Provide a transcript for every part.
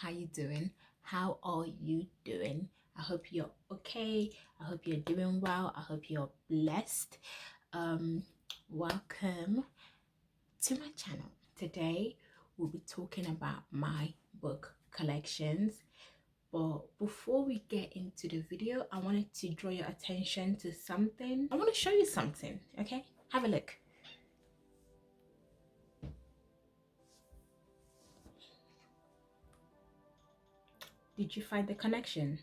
How you doing? How are you doing? I hope you're okay. I hope you're doing well. I hope you're blessed. Um, Welcome to my channel. Today we'll be talking about my book collections. But before we get into the video, I wanted to draw your attention to something. I want to show you something, okay? Have a look. Did you find the connection?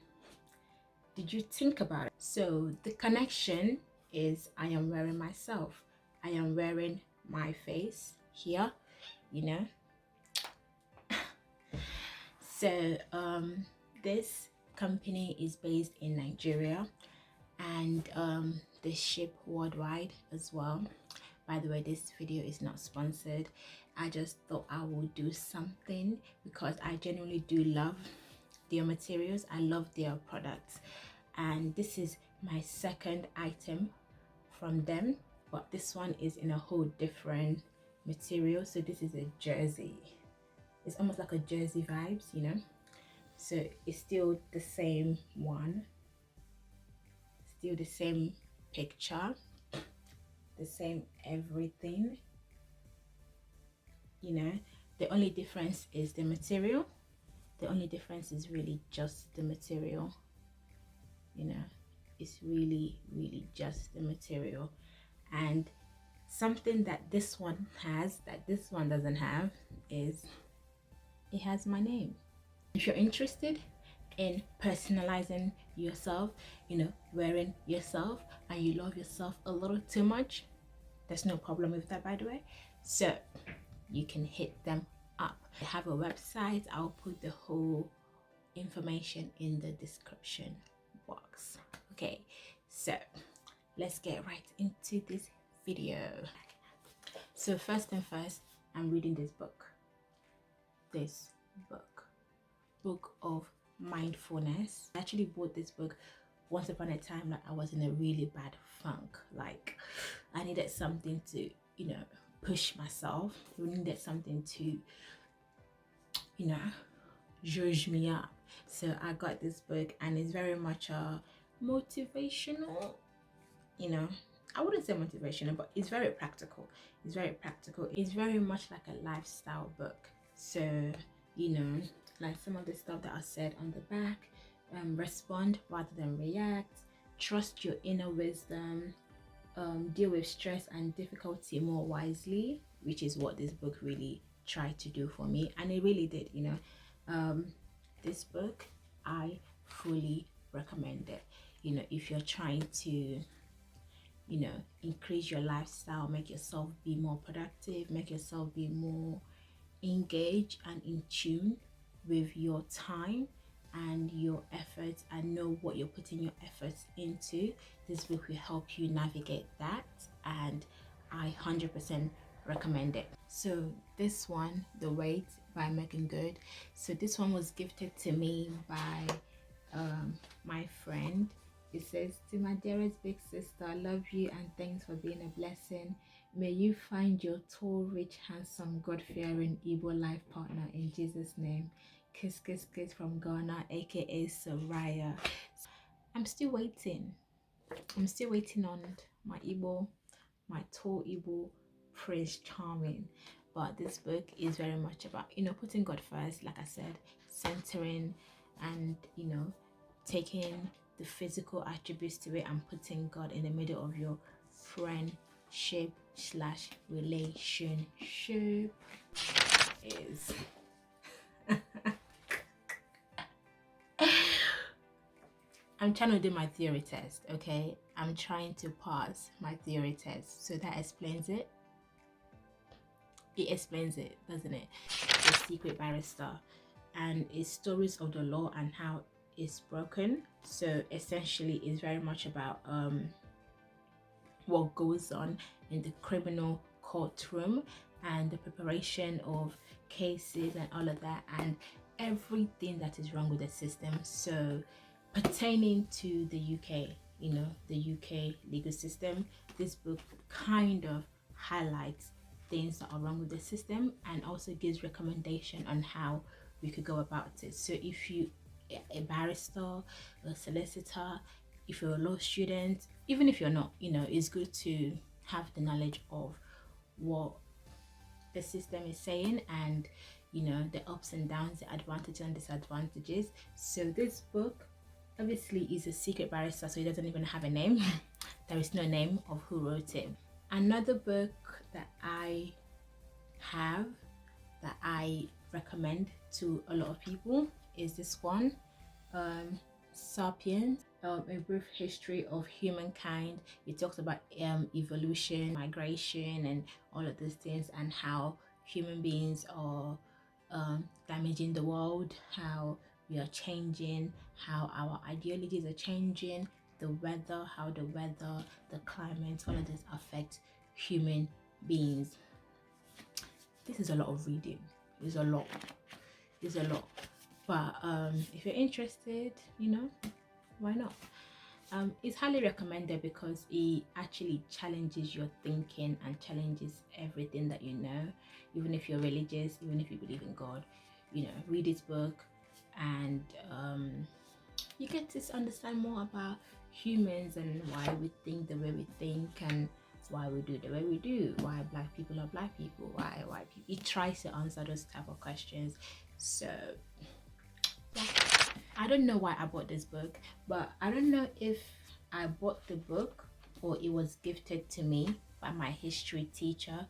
Did you think about it? So the connection is I am wearing myself. I am wearing my face here, you know. So this company is based in Nigeria, and they ship worldwide as well. By the way, this video is not sponsored. I just thought I would do something because I genuinely do love their materials. I love their products, and this is my second item from them, but this one is in a whole different material. So this is a jersey. It's almost like a jersey vibes, you know. So it's still the same one, still the same picture, the same everything, you know. The only difference is the material. The only difference is really just the material, you know. It's really just the material. And something that this one has that this one doesn't have is it has my name. If you're interested in personalizing yourself, you know, wearing yourself, and you love yourself a little too much, there's no problem with that, by the way. So you can hit them up. They have a website. I'll put the whole information in the description box. Okay, so let's get right into this video. So first and first, I'm reading this book book of mindfulness. I actually bought this book once upon a time like I was in a really bad funk. Like I needed something to, you know, push myself. I needed something to, you know, judge me up. So I got this book, and it's very much a motivational, you know, I wouldn't say motivational, but it's very practical. It's very practical. It's very much like a lifestyle book. So, you know, like some of the stuff that I said on the back, respond rather than react, trust your inner wisdom, deal with stress and difficulty more wisely, which is what this book really tried to do for me, and it really did, you know. This book, I fully recommend it. You know, if you're trying to, you know, increase your lifestyle, make yourself be more productive, make yourself be more engaged and in tune with your time and your efforts, and know what you're putting your efforts into, this book will help you navigate that, and I 100% recommend it. So this one, The Wait by Megan Good. So this one was gifted to me by my friend. It says, to my dearest big sister, I love you and thanks for being a blessing. May you find your tall, rich, handsome, God-fearing Igbo life partner in Jesus' name. Kiss, kiss, kiss from Ghana, aka Soraya. I'm still waiting. I'm still waiting on my Igbo, my tall Igbo Prince Charming. But this book is very much about, you know, putting God first, like I said, centering, and, you know, taking the physical attributes to it and putting God in the middle of your friendship slash relationship is I'm trying to do my theory test, okay? I'm trying to pass my theory test. So that explains it. It explains it, doesn't it? The Secret Barrister, and it's stories of the law and how it's broken. So essentially it's very much about what goes on in the criminal courtroom and the preparation of cases and all of that, and everything that is wrong with the system. So pertaining to the UK, you know, the UK legal system, this book kind of highlights things that are wrong with the system, and also gives recommendation on how we could go about it. So if you a barrister, a solicitor, if you're a law student, even if you're not, it's good to have the knowledge of what the system is saying, and the ups and downs, the advantages and disadvantages. So this book obviously is a secret barrister, so it doesn't even have a name. There is no name of who wrote it. Another book that I have that I recommend to a lot of people is this one, Sapiens, a brief history of humankind. It talks about evolution, migration, and all of these things, and how human beings are damaging the world, how we are changing, how our ideologies are changing, the weather, how the weather, the climate, all of this affect human beings. This is a lot of reading. It's a lot. But if you're interested, why not? It's highly recommended because it actually challenges your thinking and challenges everything that you know. Even if you're religious, even if you believe in God, read this book, and you get to understand more about humans and why we think the way we think, and why we do the way we do, why black people are black people, why white people. It tries to answer those type of questions. So yeah, I don't know why I bought this book, but I don't know if I bought the book or it was gifted to me by my history teacher,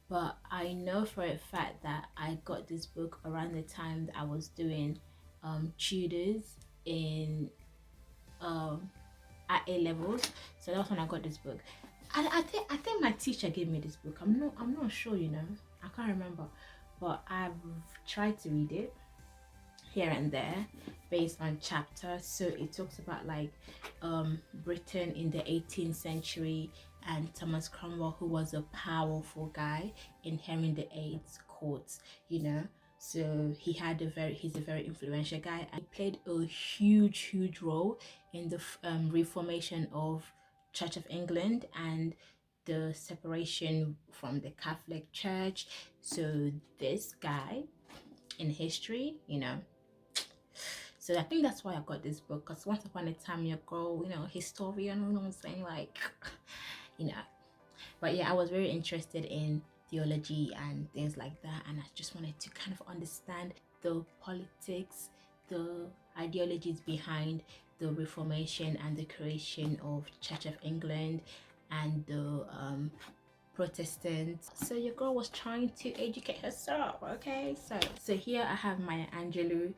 but I know for a fact that I got this book around the time that I was doing tutors in at A levels. So that's when I got this book. I think my teacher gave me this book. I'm not sure, I can't remember, but I've tried to read it here and there based on chapters. So it talks about like Britain in the 18th century, and Thomas Cromwell, who was a powerful guy in Henry VIII's courts, so he's a very influential guy, and he played a huge role in the reformation of Church of England and the separation from the Catholic Church. So this guy in history, so I think that's why I got this book, because once upon a time your girl, historian, you know what I'm saying, like but yeah, I was very interested in theology and things like that, and I just wanted to kind of understand the politics, the ideologies behind the Reformation and the creation of Church of England and the Protestants. So your girl was trying to educate herself. Okay, so here I have Maya Angelou.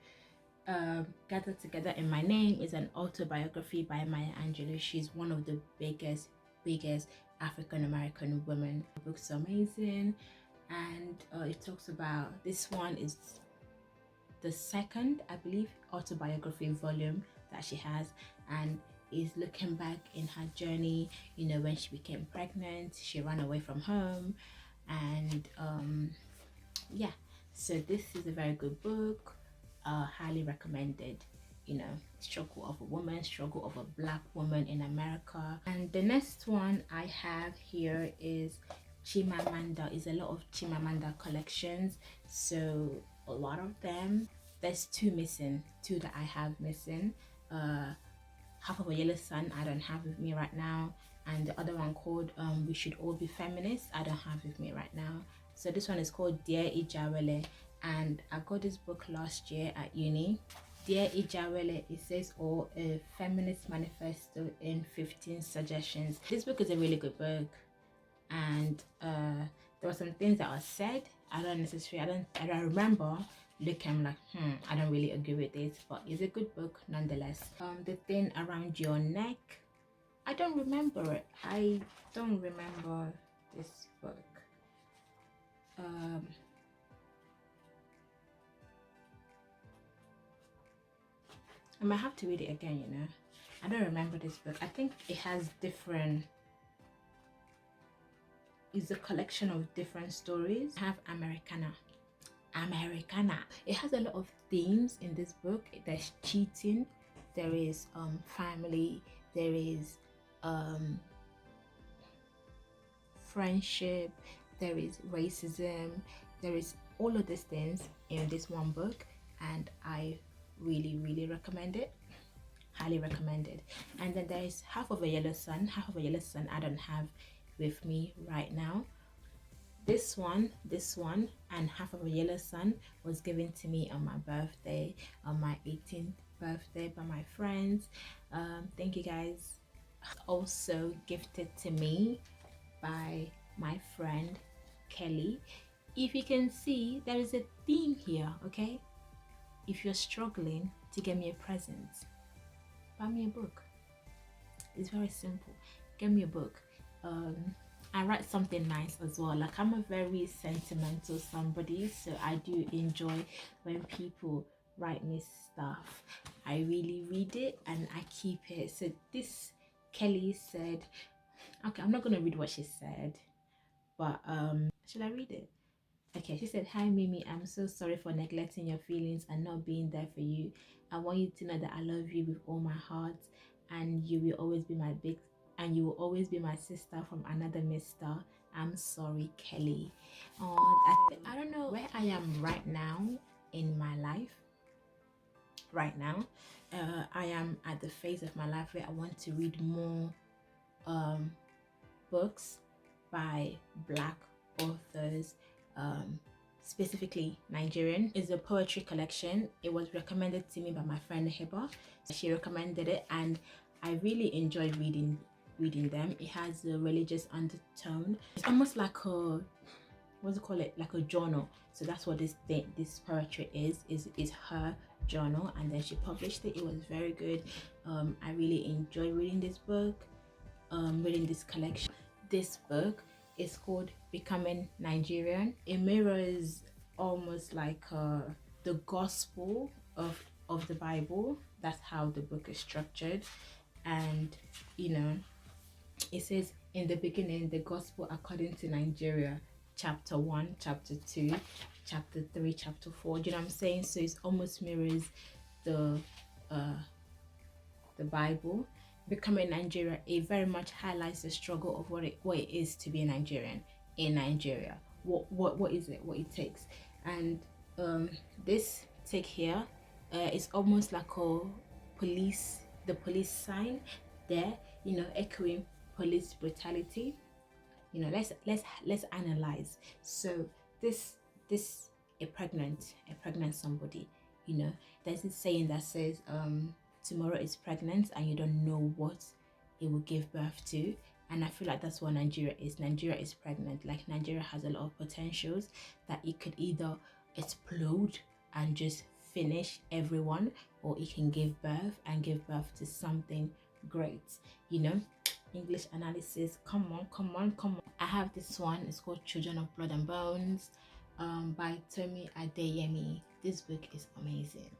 Gathered Together in My Name is an autobiography by Maya Angelou. She's one of the biggest African-American women. The book's amazing, and it talks about, this one is the second, I believe, autobiography volume that she has, and is looking back in her journey, when she became pregnant, she ran away from home, and yeah, so this is a very good book, highly recommended. Struggle of a woman, struggle of a black woman in America. And the next one I have here is Chimamanda. Is a lot of Chimamanda collections, so a lot of them. There's two that I have missing. Half of a Yellow Sun I don't have with me right now, and the other one called We Should All Be Feminists I don't have with me right now. So this one is called Dear Ijawele, and I got this book last year at uni. Dear Ijawele, it says, or a feminist manifesto in 15 suggestions. This book is a really good book, and there were some things that were said I don't remember looking like I don't really agree with this, but it's a good book nonetheless. The Thing Around Your Neck, I don't remember it. I don't remember this book. I might have to read it again, I don't remember this book. I think it has different, it's a collection of different stories. I have Americana. It has a lot of themes in this book. There's cheating, there is family, there is friendship, there is racism, there is all of these things in this one book. and I really recommend it. Highly recommended. And then there's Half of a Yellow Sun. Half of a Yellow Sun I don't have with me right now. This one, and Half of a Yellow Sun was given to me on my birthday, on my 18th birthday, by my friends. Thank you guys. Also gifted to me by my friend Kelly. If you can see, there is a theme here, okay? If you're struggling to get me a present, buy me a book. It's very simple. Get me a book. I write something nice as well. Like, I'm a very sentimental somebody, so I do enjoy when people write me stuff. I really read it and I keep it. So this Kelly said, okay, I'm not gonna read what she said, but should I read it? Okay, she said, "Hi Mimi, I'm so sorry for neglecting your feelings and not being there for you. I want you to know that I love you with all my heart, and you will always be my sister from another mister. I'm sorry, Kelly." I don't know where I am right now in my life. Right now, I am at the phase of my life where I want to read more books by Black authors, specifically Nigerian. It's a poetry collection. It was recommended to me by my friend Heba. She recommended it and I really enjoyed reading them. It has a religious undertone. It's almost like a, what's it call it, like a journal. So that's what this poetry is her journal, and then she published it. It was very good. I really enjoyed reading this book, reading this collection. This book is called Becoming Nigerian. It mirrors almost like the gospel of the Bible. That's how the book is structured. And you know, it says, in the beginning, the gospel according to Nigeria, chapter 1, chapter 2, chapter 3, chapter 4. Do you know what I'm saying? So it almost mirrors the Bible. Becoming Nigeria, it very much highlights the struggle of what it is to be a Nigerian in Nigeria. What is it? What it takes. And this take here, is almost like the police sign there, you know, echoing police brutality. You know, let's analyze. So this a pregnant somebody, you know, there's this saying that says, tomorrow is pregnant and you don't know what it will give birth to. And I feel like that's what Nigeria is. Nigeria is pregnant. Like, Nigeria has a lot of potentials that it could either explode and just finish everyone, or it can give birth to something great, you know. English analysis, come on. I have this one. It's called Children of Blood and Bones, by Tomi Adeyemi. This book is amazing.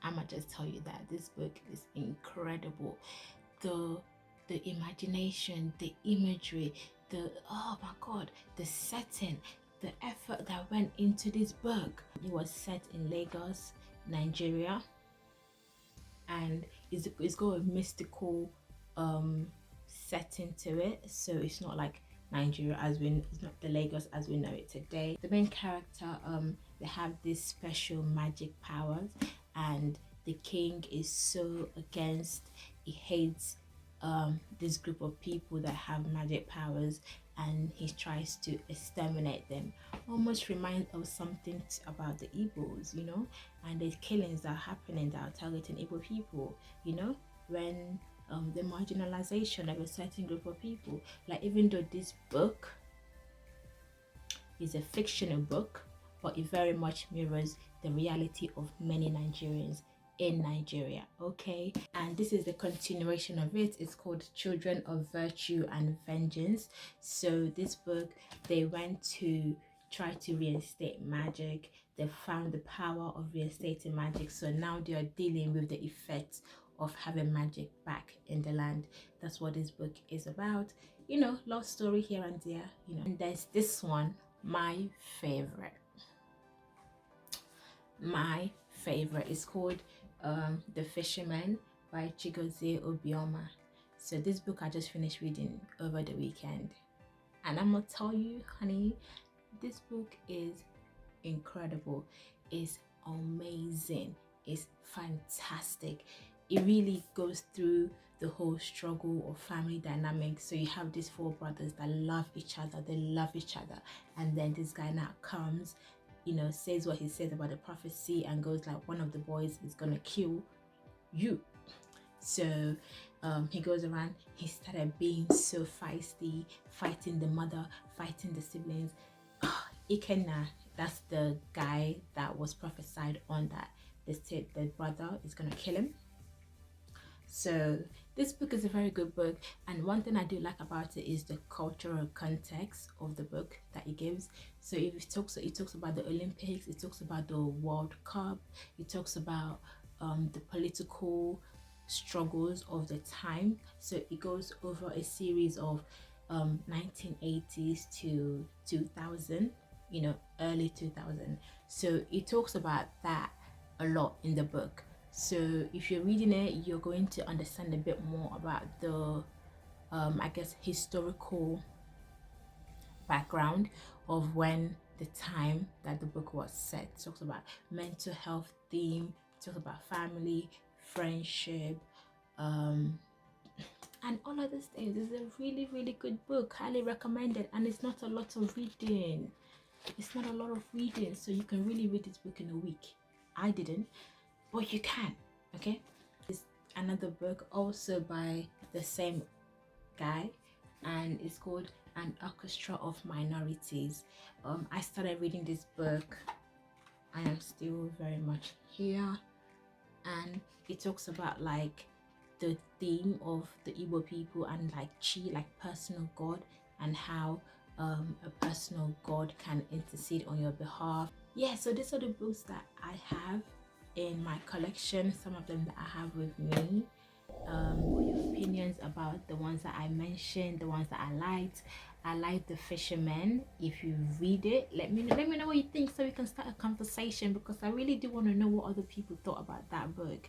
I'ma just tell you that this book is incredible. The imagination, the imagery, oh my god, the setting, the effort that went into this book. It was set in Lagos, Nigeria, and it's got a mystical setting to it. So it's not like Nigeria it's not the Lagos as we know it today. The main character, they have these special magic powers, and the king is so against, he hates this group of people that have magic powers, and he tries to exterminate them. Almost reminds of something about the Igbos, you know, and the killings that are happening that are targeting Igbo people, you know, when the marginalization of a certain group of people. Like, even though this book is a fictional book, but it very much mirrors the reality of many Nigerians in Nigeria, okay? And this is the continuation of it. It's called Children of Virtue and Vengeance. So this book, they went to try to reinstate magic. They found the power of reinstating magic, so now they are dealing with the effects of having magic back in the land. That's what this book is about, you know. Love story here and there, you know. And there's this one, my favorite is called The Fisherman by Chigozie Obioma. So this book I just finished reading over the weekend, and I'm gonna tell you, honey, this book is incredible. It's amazing. It's fantastic. It really goes through the whole struggle of family dynamics. So you have these four brothers that love each other, they love each other, and then this guy now comes, you know, says what he says about the prophecy and goes like, one of the boys is gonna kill you. So he goes around, he started being so feisty, fighting the mother, fighting the siblings. Ikenna, that's the guy that was prophesied on, that they said the brother is gonna kill him. So this book is a very good book, and one thing I do like about it is the cultural context of the book that it gives. So if it talks about the Olympics, it talks about the World Cup, it talks about the political struggles of the time. So it goes over a series of 1980s to 2000, you know, early 2000. So it talks about that a lot in the book. So if you're reading it, you're going to understand a bit more about the I guess historical background of when the time that the book was set. It talks about mental health theme, it talks about family, friendship, and all of these things. It's a really, really good book, highly recommended, and it's not a lot of reading. It's not a lot of reading, so you can really read this book in a week. I didn't, but you can. Okay, it's another book also by the same guy, and it's called An Orchestra of Minorities. I started reading this book. I am still very much here, and it talks about like the theme of the Igbo people and like chi, like personal God, and how a personal God can intercede on your behalf. Yeah, so these are the books that I have in my collection, some of them that I have with me. What your opinions about the ones that I mentioned, the ones that I liked? I like The Fisherman. If you read it, let me know what you think, so we can start a conversation, because I really do want to know what other people thought about that book.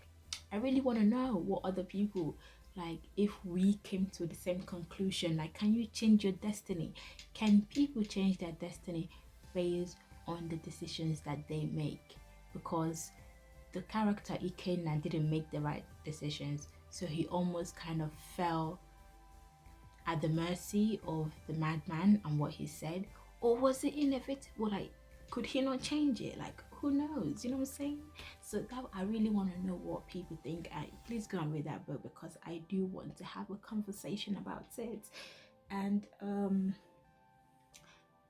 I really want to know what other people, like, if we came to the same conclusion, like, can you change your destiny? Can people change their destiny based on the decisions that they make? Because the character Ikenna didn't make the right decisions, so he almost kind of fell at the mercy of the madman and what he said. Or was it inevitable? Like, could he not change it? Like, who knows? You know what I'm saying? So that, I really want to know what people think. Please go and read that book, because I do want to have a conversation about it. And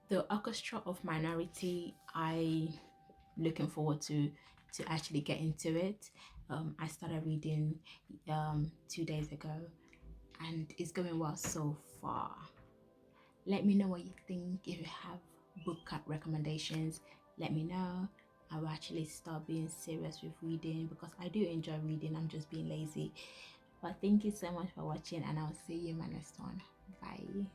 the Orchestra of Minority, I looking forward to actually get into it. I started reading 2 days ago, and it's going well so far. Let me know what you think. If you have book recommendations, let me know. I will actually start being serious with reading, because I do enjoy reading. I'm just being lazy. But thank you so much for watching, and I'll see you in my next one. Bye.